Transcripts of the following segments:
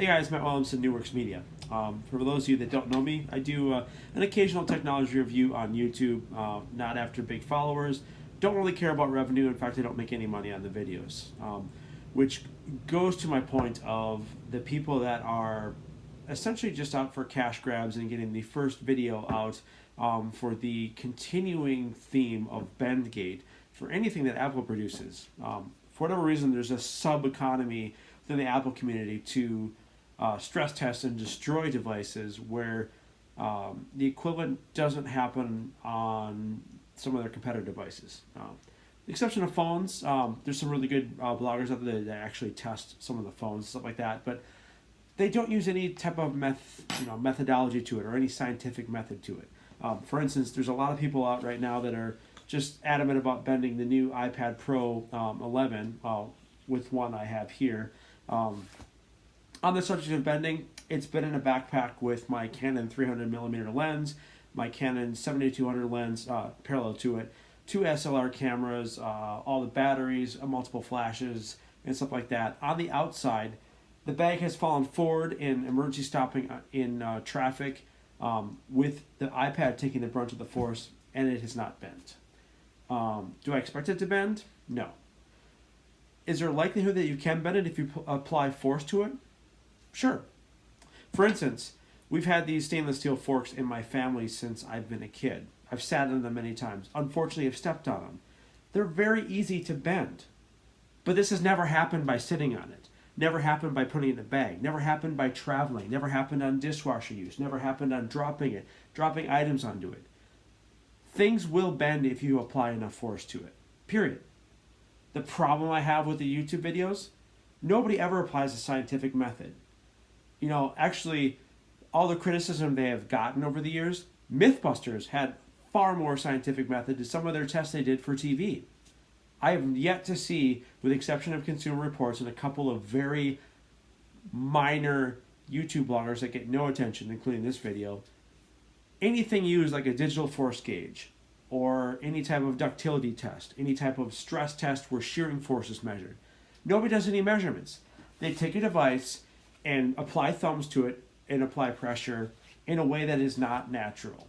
Hey guys, Matt Williamson, New Works Media. For those of you that don't know me, I do an occasional technology review on YouTube, not after big followers. Don't really care about revenue. In fact, I don't make any money on the videos, which goes to my point of the people that are essentially just out for cash grabs and getting the first video out for the continuing theme of Bendgate for anything that Apple produces. For whatever reason, there's a sub-economy within the Apple community to stress test and destroy devices where the equivalent doesn't happen on some of their competitor devices. The exception of phones, there's some really good bloggers out there that actually test some of the phones, stuff like that, but they don't use any type of methodology to it or any scientific method to it. For instance, there's a lot of people out right now that are just adamant about bending the new iPad Pro 11 with one I have here. On the subject of bending, it's been in a backpack with my Canon 300mm lens, my Canon 7200 lens parallel to it, 2 SLR cameras, all the batteries, multiple flashes, and stuff like that. On the outside, the bag has fallen forward in emergency stopping in traffic with the iPad taking the brunt of the force, and it has not bent. Do I expect it to bend? No. Is there a likelihood that you can bend it if you apply force to it? Sure. For instance, we've had these stainless steel forks in my family since I've been a kid. I've sat on them many times. Unfortunately, I've stepped on them. They're very easy to bend. But this has never happened by sitting on it. Never happened by putting it in a bag. Never happened by traveling. Never happened on dishwasher use. Never happened on dropping it, dropping items onto it. Things will bend if you apply enough force to it. Period. The problem I have with the YouTube videos, nobody ever applies a scientific method. Actually, all the criticism they have gotten over the years, Mythbusters had far more scientific method to some of their tests they did for TV. I have yet to see, with the exception of Consumer Reports and a couple of very minor YouTube bloggers that get no attention, including this video, anything used like a digital force gauge or any type of ductility test, any type of stress test where shearing force is measured. Nobody does any measurements. They take a device and apply thumbs to it and apply pressure in a way that is not natural.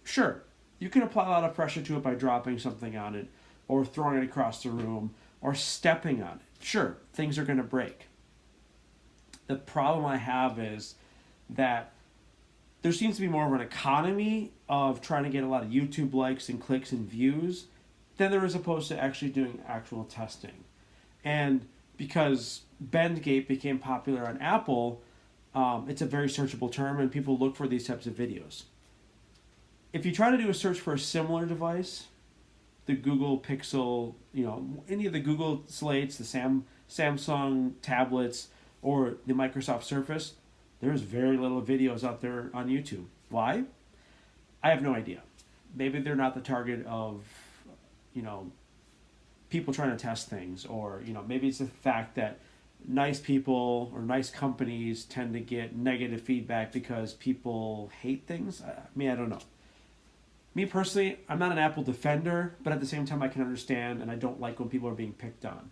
Sure, you can apply a lot of pressure to it by dropping something on it or throwing it across the room or stepping on it. Sure, things are going to break. The problem I have is that there seems to be more of an economy of trying to get a lot of YouTube likes and clicks and views than there is opposed to actually doing actual testing. And because Bendgate became popular on Apple, it's a very searchable term and people look for these types of videos. If you try to do a search for a similar device, the Google Pixel, any of the Google Slates, the Samsung tablets, or the Microsoft Surface, there's very little videos out there on YouTube. Why? I have no idea. Maybe they're not the target of, people trying to test things, or maybe it's the fact that nice people or nice companies tend to get negative feedback because people hate things. I don't know. Me personally, I'm not an Apple defender, but at the same time I can understand, and I don't like when people are being picked on.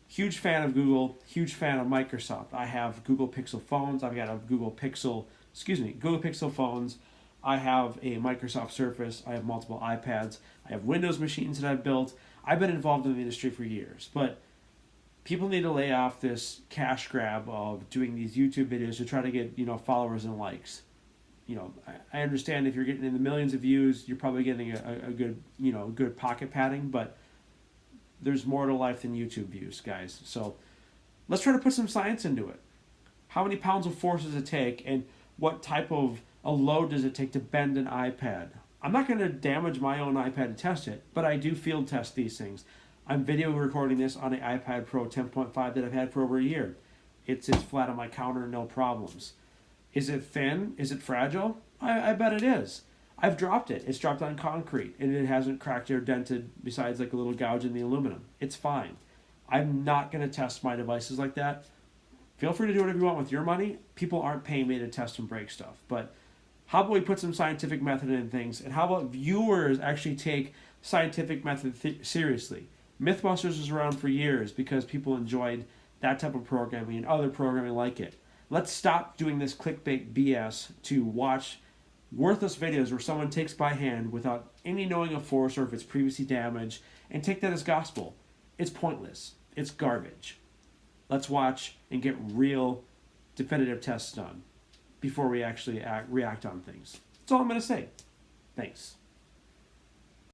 Huge fan of Google, huge fan of Microsoft. I have Google Pixel phones. I've got a Google Pixel phones. I have a Microsoft Surface. I have multiple iPads. I have Windows machines that I've built. I've been involved in the industry for years, but people need to lay off this cash grab of doing these YouTube videos to try to get, followers and likes. I understand if you're getting in the millions of views, you're probably getting a good, good pocket padding, but there's more to life than YouTube views, guys. So let's try to put some science into it. How many pounds of force does it take, and what type of a load does it take to bend an iPad? I'm not going to damage my own iPad to test it, but I do field test these things. I'm video recording this on an iPad Pro 10.5 that I've had for over a year. It sits flat on my counter, no problems. Is it thin? Is it fragile? I bet it is. I've dropped it. It's dropped on concrete, and it hasn't cracked or dented besides like a little gouge in the aluminum. It's fine. I'm not going to test my devices like that. Feel free to do whatever you want with your money. People aren't paying me to test and break stuff. But how about we put some scientific method in things, and how about viewers actually take scientific method seriously? Mythbusters was around for years because people enjoyed that type of programming and other programming like it. Let's stop doing this clickbait BS to watch worthless videos where someone takes by hand without any knowing of force or if it's previously damaged and take that as gospel. It's pointless. It's garbage. Let's watch and get real definitive tests done before we actually react on things. That's all I'm going to say. Thanks.